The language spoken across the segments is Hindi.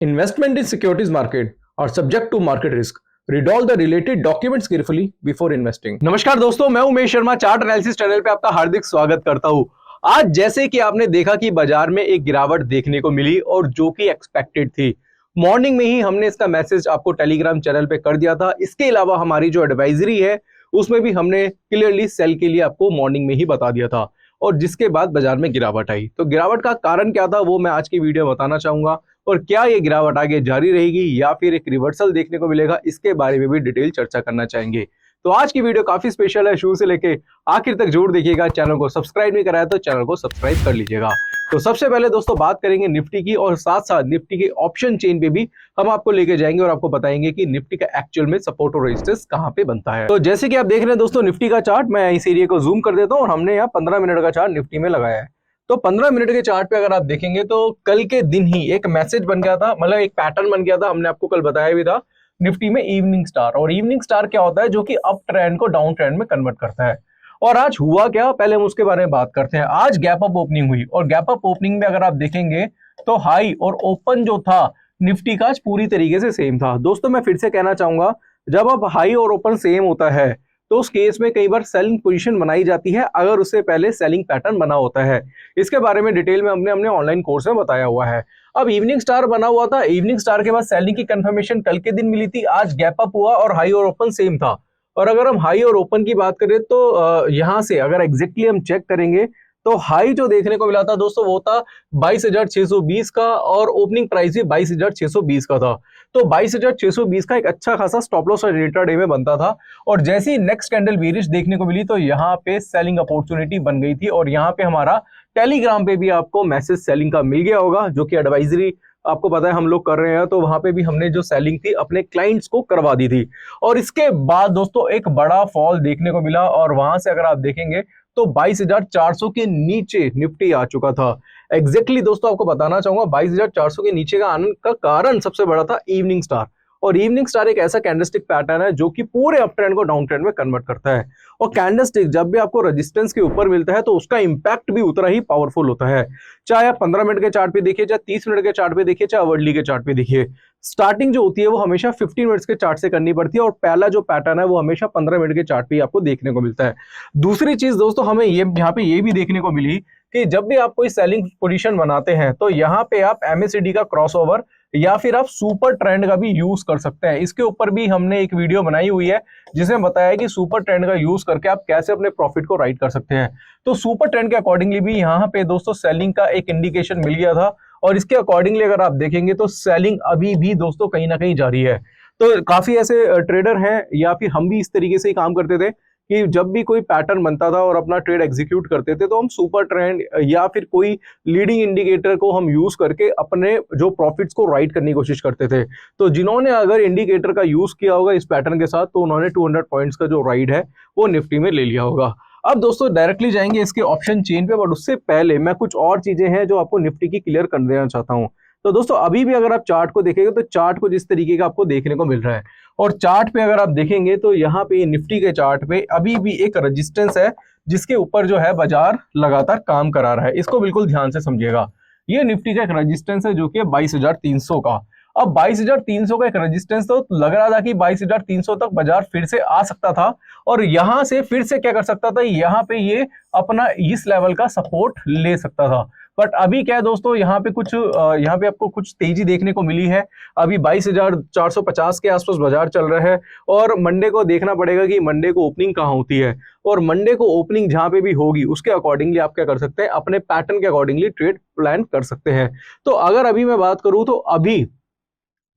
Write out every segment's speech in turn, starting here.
Investment in securities market are subject to market risk. Read all the related documents carefully before investing. नमस्कार दोस्तों, मैं Umesh Sharma chart analysis channel पे आपका हार्दिक स्वागत करता हूं। आज जैसे कि आपने देखा कि बाजार में एक गिरावट देखने को मिली और जो कि एक्सपेक्टेड थी। मॉर्निंग में ही हमने इसका मैसेज आपको टेलीग्राम चैनल पे कर दिया था। इसके अलावा हमारी जो एडवाइजरी है उसमें भी हमने क्लियरली सेल के लिए आपको मॉर्निंग में ही बता दिया था और जिसके बाद बाजार में गिरावट आई। तो गिरावट का कारण क्या था वो मैं आज की वीडियो में बताना चाहूंगा और क्या ये गिरावट आगे जारी रहेगी या फिर एक रिवर्सल देखने को मिलेगा, इसके बारे में भी डिटेल चर्चा करना चाहेंगे। तो आज की वीडियो काफी स्पेशल है, शुरू से लेके आखिर तक जरूर देखिएगा। चैनल को सब्सक्राइब नहीं कराया तो चैनल को सब्सक्राइब कर लीजिएगा। तो सबसे पहले दोस्तों बात करेंगे निफ्टी की और साथ साथ निफ्टी के ऑप्शन चेन पे भी हम आपको लेके जाएंगे और आपको बताएंगे कि निफ्टी का एक्चुअल में सपोर्ट और रेजिस्टेंस कहां पे बनता है। तो जैसे कि आप देख रहे हैं दोस्तों निफ्टी का चार्ट, मैं इस एरिया को जूम कर देता हूं और हमने यहाँ 15 मिनट का चार्ट निफ्टी में लगाया है। तो 15 मिनट के चार्ट पे अगर आप देखेंगे तो कल के दिन ही एक मैसेज बन गया था, मतलब एक पैटर्न बन गया था। हमने आपको कल बताया भी था निफ्टी में इवनिंग स्टार, और इवनिंग स्टार क्या होता है जो कि अप ट्रेंड को डाउन ट्रेंड में कन्वर्ट करता है। और आज हुआ क्या, पहले हम उसके बारे में बात करते हैं। आज गैप अप ओपनिंग हुई और गैप अप ओपनिंग में अगर आप देखेंगे तो हाई और ओपन जो था निफ्टी का आज पूरी तरीके से सेम था। दोस्तों मैं फिर से कहना चाहूंगा, जब अब हाई और ओपन सेम होता है तो उस केस में कई बार सेलिंग पोजीशन बनाई जाती है अगर उससे पहले सेलिंग पैटर्न बना होता है। इसके बारे में डिटेल में हमने ऑनलाइन कोर्स में बताया हुआ है। अब इवनिंग स्टार बना हुआ था, इवनिंग स्टार के बाद सेलिंग की कंफर्मेशन कल के दिन मिली थी। आज गैप अप हुआ और हाई और ओपन सेम था। और अगर हम हाई और ओपन की बात करें तो यहां से अगर एग्जैक्टली हम चेक करेंगे तो हाई जो देखने को मिला था दोस्तों वो था 22,620 का और ओपनिंग प्राइस भी 22,620 का था। तो 22,620 का एक अच्छा खासा स्टॉप लॉस इंट्राडे में बनता था। और जैसे ही नेक्स्ट कैंडल बेरिश देखने को मिली तो यहाँ पे सेलिंग अपॉर्चुनिटी बन गई थी और यहाँ पे हमारा टेलीग्राम पे भी आपको मैसेज सेलिंग का मिल गया होगा, जो कि एडवाइजरी आपको पता है हम लोग कर रहे हैं। तो वहां पे भी हमने जो सेलिंग थी अपने क्लाइंट्स को करवा दी थी। और इसके बाद दोस्तों एक बड़ा फॉल देखने को मिला और वहां से अगर आप देखेंगे तो 22,400 के नीचे निफ्टी आ चुका था। एग्जैक्टली दोस्तों आपको बताना चाहूंगा 22,400 के नीचे का आने का कारण सबसे बड़ा था इवनिंग स्टार। और इवनिंग स्टार एक ऐसा कैंडलस्टिक पैटर्न है जो कि पूरे अप ट्रेंड को डाउन ट्रेंड में कन्वर्ट करता है। और कैंडलस्टिक जब भी आपको रेजिस्टेंस के ऊपर मिलता है तो उसका इंपैक्ट भी उतना ही पावरफुल होता है। चाहे आप 15 मिनट के चार्ट पे देखिए, चाहे 30 मिनट के चार्ट पे देखिए, चाहे वर्डली के चार्ट पे देखिए, स्टार्टिंग जो होती है वो हमेशा 15 मिनट्स के चार्ट से करनी पड़ती है और पहला जो पैटर्न है वो हमेशा 15 मिनट के चार्ट पे आपको देखने को मिलता है। दूसरी चीज दोस्तों हमें ये यहाँ पे ये भी देखने को मिली कि जब भी आप कोई सेलिंग पोजीशन बनाते हैं तो यहाँ पे आप एमएससीडी का क्रॉसओवर या फिर आप सुपर ट्रेंड का भी यूज कर सकते हैं। इसके ऊपर भी हमने एक वीडियो बनाई हुई है जिसमें बताया है कि सुपर ट्रेंड का यूज करके आप कैसे अपने प्रॉफिट को राइट कर सकते हैं। तो सुपर ट्रेंड के अकॉर्डिंगली भी यहाँ पे दोस्तों सेलिंग का एक इंडिकेशन मिल गया था और इसके अकॉर्डिंगली अगर आप देखेंगे तो सेलिंग अभी भी दोस्तों कहीं ना कहीं जारी है। तो काफी ऐसे ट्रेडर हैं या फिर हम भी इस तरीके से ही काम करते थे कि जब भी कोई पैटर्न बनता था और अपना ट्रेड एग्जीक्यूट करते थे तो हम सुपर ट्रेंड या फिर कोई लीडिंग इंडिकेटर को हम यूज करके अपने जो प्रॉफिट्स को राइट करने की कोशिश करते थे। तो जिन्होंने अगर इंडिकेटर का यूज किया होगा इस पैटर्न के साथ तो उन्होंने 200 पॉइंट्स का जो राइड है वो निफ्टी में ले लिया होगा। अब दोस्तों डायरेक्टली जाएंगे इसके ऑप्शन चेन पे, बट उससे पहले मैं कुछ और चीजें हैं जो आपको निफ्टी की क्लियर कर देना चाहता हूं। तो दोस्तों अभी भी अगर आप चार्ट को देखेंगे तो चार्ट को जिस तरीके का आपको देखने को मिल रहा है और चार्ट पे अगर आप देखेंगे तो यहाँ पे निफ्टी के चार्ट पे अभी भी एक रेजिस्टेंस है जिसके ऊपर जो है बाजार लगातार काम करा रहा है। इसको बिल्कुल ध्यान से समझिएगा। ये निफ्टी का एक रेजिस्टेंस है जो कि 22,300 का। अब 22,300 का एक रेजिस्टेंस तो लग रहा था कि 22,300 तक बाजार फिर से आ सकता था और यहां से फिर से क्या कर सकता था, यहाँ पे ये अपना इस लेवल का सपोर्ट ले सकता था। बट अभी क्या है दोस्तों, यहाँ पे आपको कुछ तेजी देखने को मिली है। अभी 22,450 के आसपास बाजार चल रहा है और मंडे को देखना पड़ेगा कि मंडे को ओपनिंग कहाँ होती है और मंडे को ओपनिंग जहां पे भी होगी उसके अकॉर्डिंगली आप क्या कर सकते हैं, अपने पैटर्न के अकॉर्डिंगली ट्रेड प्लान कर सकते हैं। तो अगर अभी मैं बात करूं तो अभी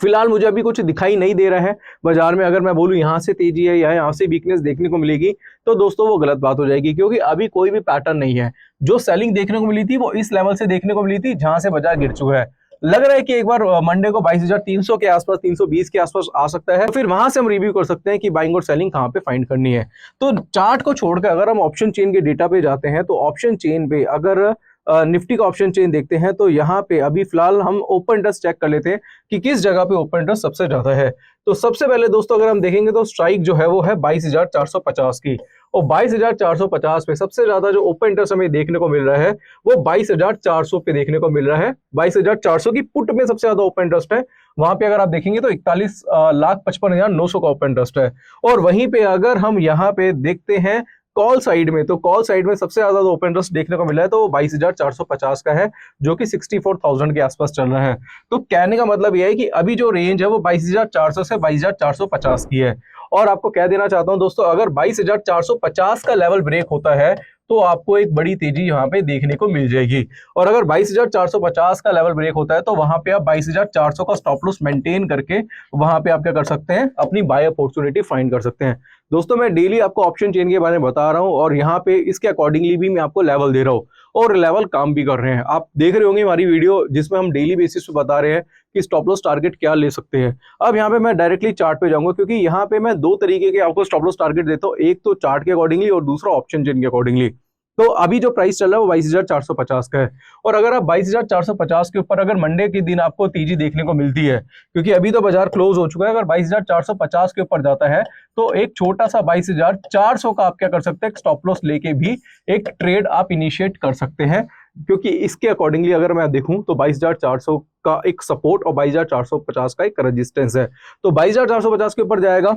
फिलहाल मुझे अभी कुछ दिखाई नहीं दे रहा है बाजार में। अगर मैं बोलूं यहां से तेजी है या यहां से वीकनेस देखने को मिलेगी तो दोस्तों वो गलत बात हो जाएगी, क्योंकि अभी कोई भी पैटर्न नहीं है। जो सेलिंग देखने को मिली थी वो इस लेवल से देखने को मिली थी जहां से बाजार गिर चुका है। लग रहा है कि एक बार मंडे को 22,300 के आसपास 320 के आसपास आ सकता है, तो फिर वहां से हम रिव्यू कर सकते हैं कि बाइंग और सेलिंग कहां पे फाइंड करनी है। तो चार्ट को छोड़कर अगर हम ऑप्शन चेन के डेटा पे जाते हैं तो ऑप्शन चेन पे अगर निफ्टी का ऑप्शन चेन देखते हैं तो यहाँ पे अभी फिलहाल हम ओपन इंटरेस्ट चेक कर लेते हैं कि किस जगह पे ओपन इंटरेस्ट सबसे ज्यादा है। तो सबसे पहले दोस्तों अगर हम देखेंगे तो स्ट्राइक जो है वो है 22,450 की, और 22,450 पे सबसे ज्यादा जो ओपन इंटरेस्ट हमें देखने को मिल रहा है वो 22,400 पे देखने को मिल रहा है। 22,400 की पुट में सबसे ज्यादा ओपन इंटरेस्ट है। वहां पे अगर आप देखेंगे तो 41,55,900 का ओपन इंटरेस्ट है। और वहीं पे अगर हम यहाँ पे देखते हैं कॉल साइड में, तो कॉल साइड में सबसे ज्यादा ओपन इंटरेस्ट देखने को मिला है तो वो 22,450 का है, जो कि 64,000 के आसपास चल रहा है। तो कहने का मतलब यह है कि अभी जो रेंज है वो 22,400 से 22,450 की है। और आपको कह देना चाहता हूं दोस्तों, अगर 22,450 का लेवल ब्रेक होता है तो आपको एक बड़ी तेजी यहाँ पे देखने को मिल जाएगी। और अगर 22,450 का लेवल ब्रेक होता है तो वहां पे आप 22,400 का स्टॉप लॉस मेंटेन करके वहां पे आप क्या कर सकते हैं, अपनी बाय अपॉर्चुनिटी फाइंड कर सकते हैं। दोस्तों मैं डेली आपको ऑप्शन चेन के बारे में बता रहा हूं और यहाँ पे इसके अकॉर्डिंगली भी मैं आपको लेवल दे रहा हूं और लेवल काम भी कर रहे हैं। आप देख रहे होंगे हमारी वीडियो जिसमें हम डेली बेसिस पे बता रहे हैं कि स्टॉप लॉस टारगेट क्या ले सकते हैं। अब यहाँ पे मैं डायरेक्टली चार्ट पे जाऊंगा, क्योंकि यहाँ पे मैं दो तरीके के आपको स्टॉप लॉस टारगेट देता हूँ, एक तो चार्ट के अकॉर्डिंगली और दूसरा ऑप्शन चेन के अकॉर्डिंगली। तो अभी जो प्राइस चल रहा है वो 22,450 का है। और अगर आप 22,450 के ऊपर अगर मंडे के दिन आपको तेजी देखने को मिलती है, क्योंकि अभी तो बाजार क्लोज हो चुका है, अगर 22,450 के ऊपर जाता है तो एक छोटा सा 22,400 का आप क्या कर सकते हैं, स्टॉप लॉस लेके भी एक ट्रेड आप इनिशिएट कर सकते हैं। क्योंकि इसके अकॉर्डिंगली अगर मैं देखूं तो 22,400 का एक सपोर्ट और 22,450 का एक रेजिस्टेंस है। तो 22,450 के ऊपर जाएगा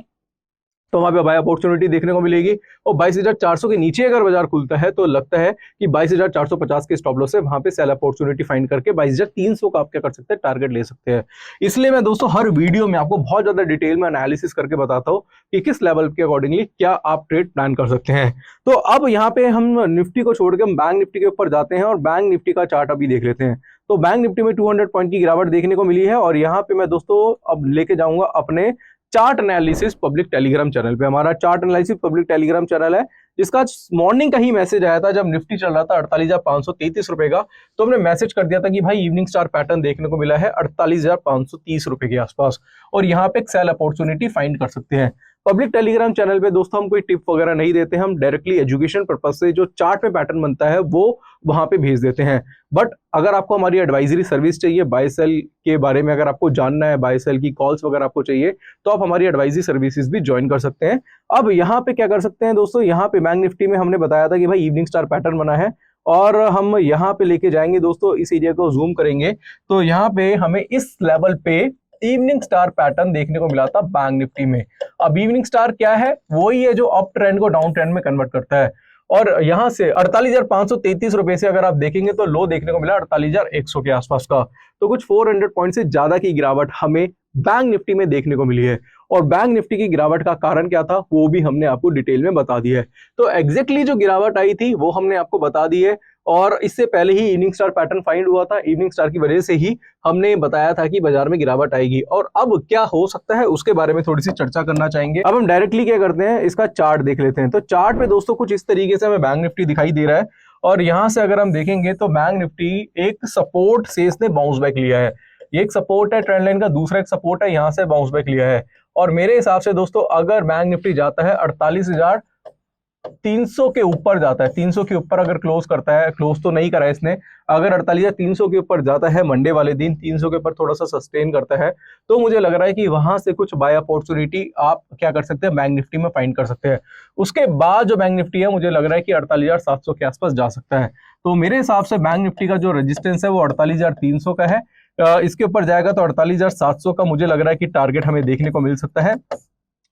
तो वहां पे बाय अपॉर्चुनिटी देखने को मिलेगी। और 22,400 के नीचे अगर बाजार खुलता है तो लगता है कि 22,450 के स्टॉप लॉस से वहां पे सेल अपॉर्चुनिटी फाइंड करके 22,300 का आप क्या कर सकते हैं, टारगेट ले सकते हैं। इसलिए मैं दोस्तों हर वीडियो में आपको बहुत ज्यादा डिटेल में एनालिसिस करके बताता हूं कि किस लेवल के अकॉर्डिंगली क्या आप ट्रेड प्लान कर सकते हैं। तो अब यहाँ पे हम निफ्टी को छोड़ के हम बैंक निफ्टी के ऊपर जाते हैं और बैंक निफ्टी का चार्ट अभी देख लेते हैं। तो बैंक निफ्टी में 200 पॉइंट की गिरावट देखने को मिली है और यहाँ पे मैं दोस्तों अब लेके जाऊंगा अपने chart analysis public Telegram channel पे। हमारा chart analysis public Telegram channel है जिसका मॉर्निंग का ही मैसेज आया था जब निफ्टी चल रहा था 48,533 रुपए का। तो हमने मैसेज कर दिया था कि भाई इवनिंग स्टार पैटर्न देखने को मिला है 48,530 रुपए के आसपास और यहाँ पे एक सेल अपॉर्चुनिटी फाइंड कर सकते हैं। पब्लिक टेलीग्राम चैनल पे दोस्तों हम कोई टिप वगैरह नहीं देते, हम डायरेक्टली एजुकेशन पर्पज से जो चार्ट में पैटर्न बनता है वो वहां पे भेज देते हैं। बट अगर आपको हमारी एडवाइजरी सर्विस चाहिए, बाय सेल के बारे में अगर आपको जानना है, बाय सेल की कॉल्स वगैरह आपको चाहिए, तो आप हमारी एडवाइजरी सर्विसेज भी ज्वाइन कर सकते हैं। अब यहाँ पे क्या कर सकते हैं दोस्तों, यहाँ पे बैंक निफ्टी में हमने बताया था कि भाई इवनिंग स्टार पैटर्न बना है और हम यहाँ पे लेके जाएंगे दोस्तों, इस एरिया को जूम करेंगे तो यहाँ पे हमें इस लेवल पे इवनिंग स्टार पैटर्न देखने को मिला था बैंक निफ्टी में। अब इवनिंग स्टार क्या है, वही है जो अप ट्रेंड को डाउन ट्रेंड में कन्वर्ट करता है। और यहां से 48,533 रुपए से अगर आप देखेंगे तो लो देखने को मिला 48,100 के आसपास का। तो कुछ 400 पॉइंट से ज्यादा की गिरावट हमें बैंक निफ्टी में देखने को मिली है। और बैंक निफ्टी की गिरावट का कारण क्या था वो भी हमने आपको डिटेल में बता दिया है। तो एग्जैक्टली जो गिरावट आई थी वो हमने आपको बता दी है और इससे पहले ही इवनिंग स्टार पैटर्न फाइंड हुआ था। इवनिंग स्टार की वजह से ही हमने बताया था कि बाजार में गिरावट आएगी और अब क्या हो सकता है उसके बारे में थोड़ी सी चर्चा करना चाहेंगे। अब हम डायरेक्टली क्या करते हैं, इसका चार्ट देख लेते हैं। तो चार्ट पे दोस्तों कुछ इस तरीके से हमें बैंक निफ्टी दिखाई दे रहा है और यहां से अगर हम देखेंगे तो बैंक निफ्टी एक सपोर्ट से इसने बाउंस बैक लिया है। ये एक सपोर्ट है ट्रेंड लाइन का, दूसरा एक सपोर्ट है, यहां से बाउंस बैक लिया है। और मेरे हिसाब से दोस्तों अगर बैंक निफ्टी जाता है 48,300 के ऊपर जाता है, 300 के ऊपर अगर क्लोज करता है, क्लोज तो नहीं करा है इसने, अगर 48,300 के ऊपर जाता है मंडे वाले दिन, 300 के ऊपर थोड़ा सा सस्टेन करता है, तो मुझे लग रहा है कि वहां से कुछ बाय अपॉर्चुनिटी आप क्या कर सकते हैं, बैंक निफ्टी में फाइंड कर सकते हैं। उसके बाद जो बैंक निफ्टी है मुझे लग रहा है कि 48,700 के आसपास जा सकता है। तो मेरे हिसाब से बैंक निफ्टी का जो रेजिस्टेंस है वो 48,300 का है। इसके ऊपर जाएगा तो 48,700 का मुझे लग रहा है कि टारगेट हमें देखने को मिल सकता है।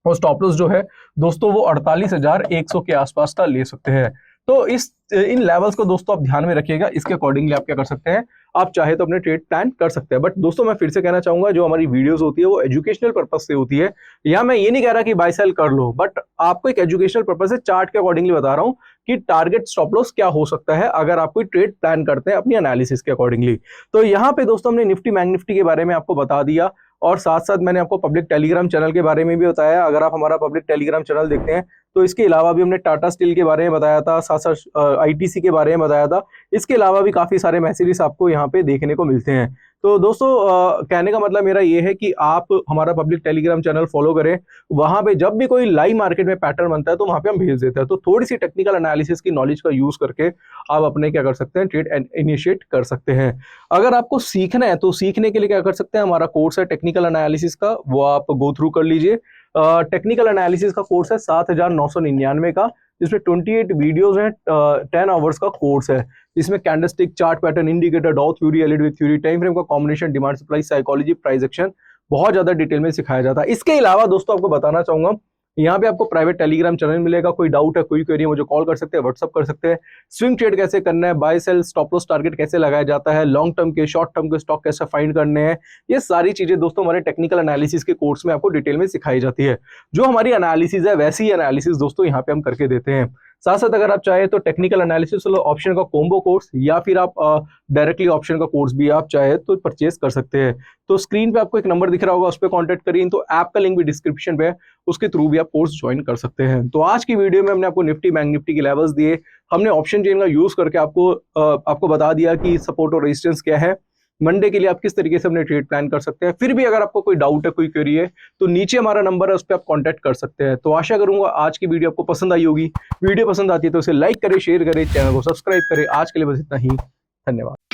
और स्टॉप लॉस जो है दोस्तों वो 48,100 के आसपास का ले सकते हैं। तो इन लेवल्स को दोस्तों आप ध्यान में रखिएगा, इसके अकॉर्डिंगली आप क्या कर सकते हैं, आप चाहे तो अपने ट्रेड प्लान कर सकते हैं। बट दोस्तों मैं फिर से कहना चाहूंगा जो हमारी वीडियोस होती है वो एजुकेशनल पर्पज से होती है। या मैं ये नहीं कह रहा कि बाय सेल कर लो, बट आपको एक एजुकेशनल पर्पज से चार्ट के अकॉर्डिंगली बता रहा हूँ कि टारगेट स्टॉप लॉस क्या हो सकता है अगर आप कोई ट्रेड प्लान करते हैं अपनी एनालिसिस के अकॉर्डिंगली। तो यहाँ पे दोस्तों हमने निफ्टी बैंक निफ्टी के बारे में आपको बता दिया और साथ साथ मैंने आपको पब्लिक टेलीग्राम चैनल के बारे में भी बताया। अगर आप हमारा पब्लिक टेलीग्राम चैनल देखते हैं तो इसके अलावा भी हमने टाटा स्टील के बारे में बताया था, साथ साथ आईटीसी के बारे में बताया था। इसके अलावा भी काफ़ी सारे मैसेजेस आपको यहाँ पे देखने को मिलते हैं। तो दोस्तों कहने का मतलब मेरा ये है कि आप हमारा पब्लिक टेलीग्राम चैनल फॉलो करें। वहाँ पे जब भी कोई लाइव मार्केट में पैटर्न बनता है तो वहाँ पे हम भेज देते हैं। तो थोड़ी सी टेक्निकल एनालिसिस की नॉलेज का यूज़ करके आप अपने क्या कर सकते हैं, ट्रेड इनिशिएट कर सकते हैं। अगर आपको सीखना है तो सीखने के लिए क्या कर सकते हैं, हमारा कोर्स है टेक्निकल एनालिसिस का, वो आप गो थ्रू कर लीजिए। टेक्निकल एनालिसिस का कोर्स है 7,999 का, जिसमें 28 वीडियोस हैं, 10 आवर्स का कोर्स है। इसमें candlestick, chart pattern, indicator, Dow theory, LED theory, time frame का combination, demand supply, psychology, price action बहुत ज्यादा डिटेल में सिखाया जाता है। इसके अलावा दोस्तों आपको बताना चाहूंगा, यहाँ पे आपको प्राइवेट टेलीग्राम चैनल मिलेगा। कोई डाउट है, कोई क्वेरी है, मुझे कॉल कर सकते हैं, व्हाट्सअप कर सकते हैं। स्विंग ट्रेड कैसे करना है, buy sell, stop loss target कैसे लगाया जाता है, लॉन्ग टर्म के, शॉर्ट टर्म के स्टॉक कैसे फाइंड करने हैं, ये सारी चीजें दोस्तों हमारे टेक्निकल एनालिसिस के कोर्स में आपको डिटेल में सिखाई जाती है। जो हमारी एनालिसिस है वैसी ही एनालिसिस दोस्तों यहाँ पे हम करके देते हैं। साथ साथ अगर आप चाहे तो टेक्निकल एनालिसिस ऑप्शन का कॉम्बो कोर्स, या फिर आप डायरेक्टली ऑप्शन का कोर्स भी आप चाहे तो परचेज कर सकते हैं। तो स्क्रीन पे आपको एक नंबर दिख रहा होगा, उस पर कॉन्टैक्ट करिए। तो ऐप का लिंक भी डिस्क्रिप्शन पे है, उसके थ्रू भी आप कोर्स ज्वाइन कर सकते हैं। तो आज की वीडियो में हमने आपको निफ्टी बैंक निफ्टी के लेवल्स दिए, हमने ऑप्शन चेन का यूज करके आपको बता दिया कि सपोर्ट और रेजिस्टेंस क्या है, मंडे के लिए आप किस तरीके से अपने ट्रेड प्लान कर सकते हैं। फिर भी अगर आपको कोई डाउट है, कोई क्वेरी है, तो नीचे हमारा नंबर है, उस पर आप कांटेक्ट कर सकते हैं। तो आशा करूंगा आज की वीडियो आपको पसंद आई होगी। वीडियो पसंद आती है तो इसे लाइक करें, शेयर करें, चैनल को सब्सक्राइब करें। आज के लिए बस इतना ही, धन्यवाद।